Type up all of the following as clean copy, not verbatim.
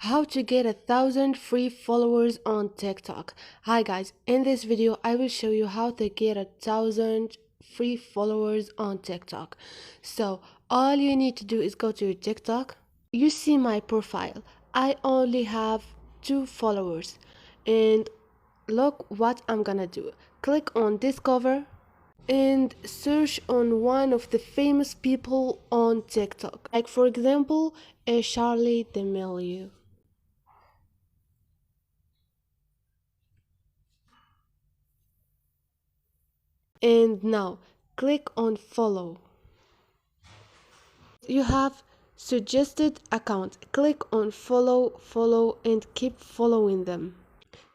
How to get 1,000 free followers on TikTok. Hi guys, in this video I will show you how to get 1,000 free followers on TikTok. So all you need to do is go to your TikTok. You see my profile. I only have 2 followers, and look what I'm gonna do. Click on discover and search on one of the famous people on TikTok, like for example Charli D'Amelio. And now click on follow. You have suggested account. Click on follow and keep following them.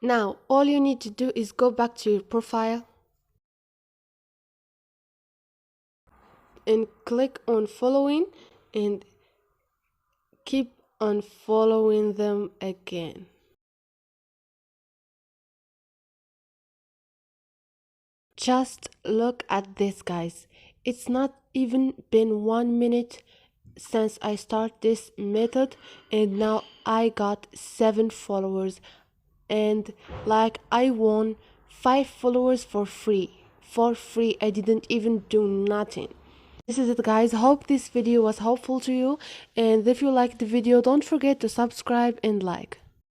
Now all you need to do is go back to your profile and click on following and keep on following them again. Just look at this, guys. It's not even been 1 minute since I start this method, and now I got 7 followers, and like I won 5 followers for free. I didn't even do nothing. This is it, guys. Hope this video was helpful to you, and if you liked the video, don't forget to subscribe and like.